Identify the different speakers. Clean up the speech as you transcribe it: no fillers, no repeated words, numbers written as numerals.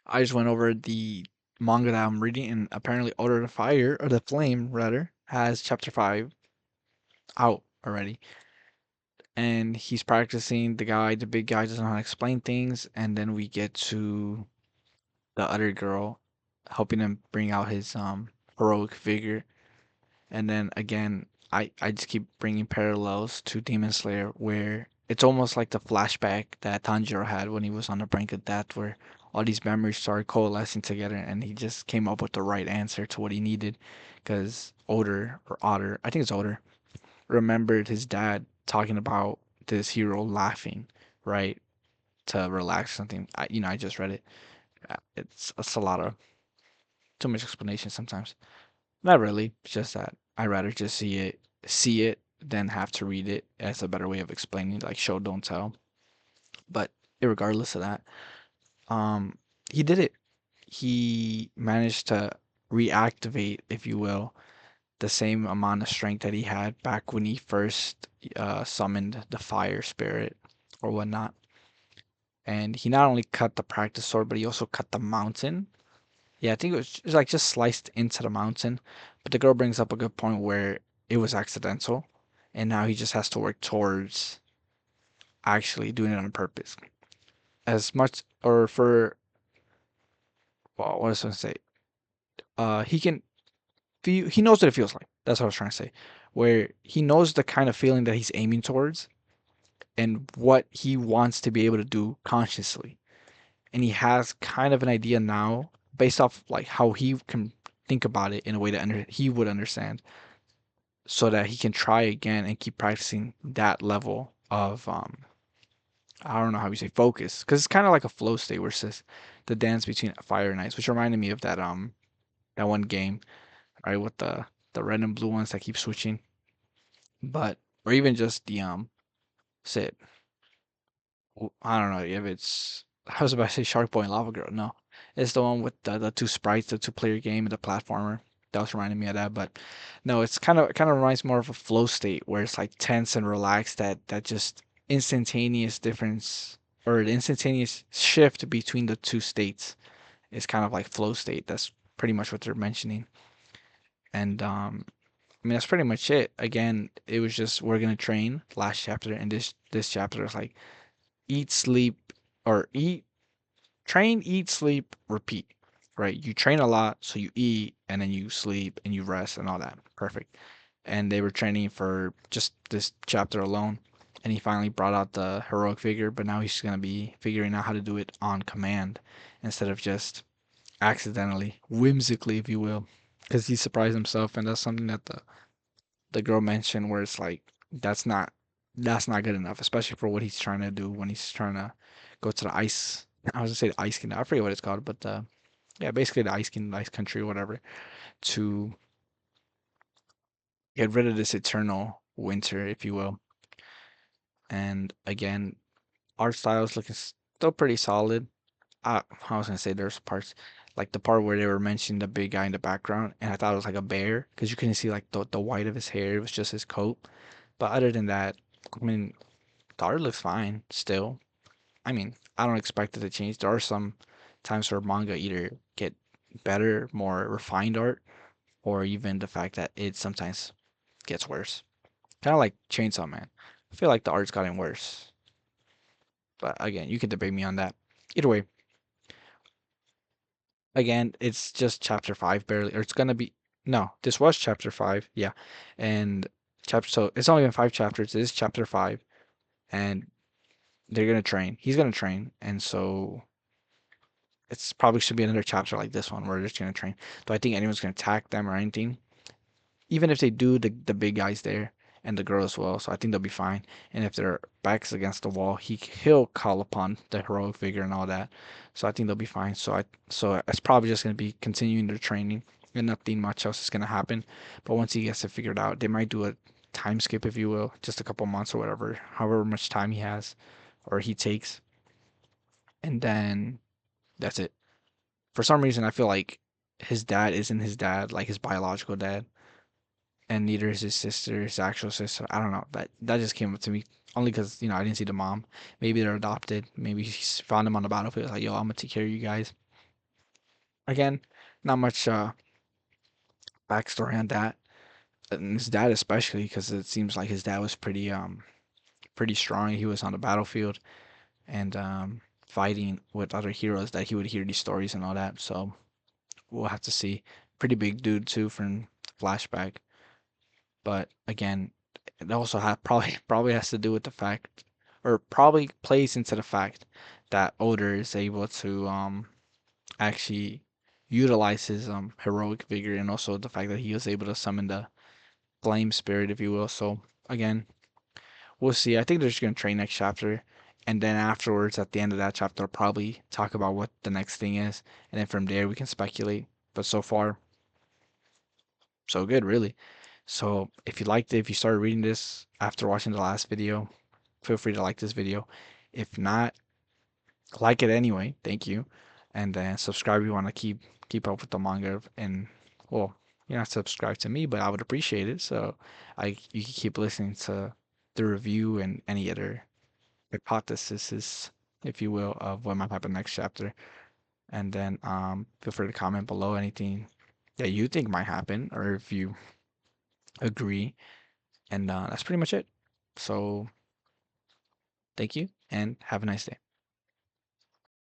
Speaker 1: I just went over the manga that I'm reading, and apparently Order the Fire, or the Flame rather, has chapter 5 out already. And he's practicing. The big guy doesn't know how to explain things, and then we get to the other girl helping him bring out his heroic vigor. And then again, I just keep bringing parallels to Demon Slayer, where it's almost like the flashback that Tanjiro had when he was on the brink of death, where all these memories started coalescing together, and he just came up with the right answer to what he needed. Because Otter, I think it's Otter, remembered his dad talking about this hero laughing, right, to relax something. I just read it. It's a lot of too much explanation sometimes. Not really. It's just that I rather just see it than have to read it. That's a better way of explaining, like show don't tell. But regardless of that, um, he did it. He managed to reactivate, if you will, the same amount of strength that he had back when he first summoned the fire spirit or whatnot. And he not only cut the practice sword, but he also cut the mountain. Yeah, I think it was like just sliced into the mountain. But the girl brings up a good point where it was accidental, and now he just has to work towards actually doing it on purpose. As much or for well, what was I gonna say? He can feel. He knows what it feels like. That's what I was trying to say. Where he knows the kind of feeling that he's aiming towards and what he wants to be able to do consciously, and he has kind of an idea now based off like how he can think about it in a way that he would understand so that he can try again and keep practicing that level of I don't know how you say focus because it's kind of like a flow state where it's just the dance between fire and ice, which reminded me of that one game right with the red and blue ones that keep switching, but or even just the sit I don't know if it's I was about to say Shark Boy and Lava Girl. No, it's the one with the two sprites, the two-player game, and the platformer. That was reminding me of that, but no, it's kind of reminds more of a flow state where it's like tense and relaxed. That just instantaneous difference or the instantaneous shift between the two states is kind of like flow state. That's pretty much what they're mentioning, and I mean that's pretty much it. Again, it was just we're gonna train last chapter, and this chapter is like eat, sleep, or eat, train, eat, sleep, repeat. Right? You train a lot, so you eat, and then you sleep, and you rest, and all that. Perfect. And they were training for just this chapter alone. And he finally brought out the heroic figure, but now he's gonna be figuring out how to do it on command instead of just accidentally, whimsically, if you will, because he surprised himself, and that's something that the girl mentioned, where it's like that's not good enough, especially for what he's trying to do when he's trying to go to the ice. I was gonna say the ice kingdom. I forget what it's called, but yeah, basically the ice kingdom, ice country, or whatever, to get rid of this eternal winter, if you will. And again, art style is looking still pretty solid. I was gonna say there's parts like the part where they were mentioning the big guy in the background, and I thought it was like a bear because you couldn't see like the white of his hair. It was just his coat. But other than that, I mean, the art looks fine still. I mean, I don't expect it to change. There are some times where manga either get better, more refined art, or even the fact that it sometimes gets worse. Kind of like Chainsaw Man. I feel like the art's gotten worse. But again, you can debate me on that. Either way, again, it's just chapter 5 barely, or it's gonna be. No, this was chapter 5, yeah. And so it's only been 5 chapters. This is chapter 5, and they're gonna train. He's gonna train, and so it's probably should be another chapter like this one where they're just gonna train. Do I think anyone's gonna attack them or anything? Even if they do, the big guy's there and the girl as well, so I think they'll be fine. And if their backs against the wall, he'll call upon the heroic figure and all that. So I think they'll be fine. So it's probably just gonna be continuing their training and nothing much else is gonna happen. But once he gets it figured out, they might do a time skip, if you will, just a couple months or whatever, however much time he has or he takes, and then that's it. For some reason, I feel like his dad isn't his dad, like his biological dad, and neither is his sister, his actual sister. I don't know. That just came up to me only because I didn't see the mom. Maybe they're adopted. Maybe he found them on the battlefield. Like, yo, I'm gonna take care of you guys. Again, not much backstory on that, and his dad especially, because it seems like his dad was pretty strong. He was on the battlefield and fighting with other heroes that he would hear these stories and all that. So we'll have to see. Pretty big dude too from flashback, but again, it also probably has to do with the fact, or probably plays into the fact that Oda is able to actually utilize his heroic vigor, and also the fact that he was able to summon the flame spirit, if you will. So again, we'll see. I think they're just gonna train next chapter, and then afterwards, at the end of that chapter, I'll probably talk about what the next thing is, and then from there we can speculate. But so far, so good, really. So if you liked it, if you started reading this after watching the last video, feel free to like this video. If not, like it anyway. Thank you, and then subscribe if you want to keep up with the manga. And well, you're not subscribed to me, but I would appreciate it. So I you can keep listening to the review and any other hypotheses, if you will, of what might happen next chapter. And then feel free to comment below anything that you think might happen, or if you agree. And that's pretty much it. So thank you and have a nice day.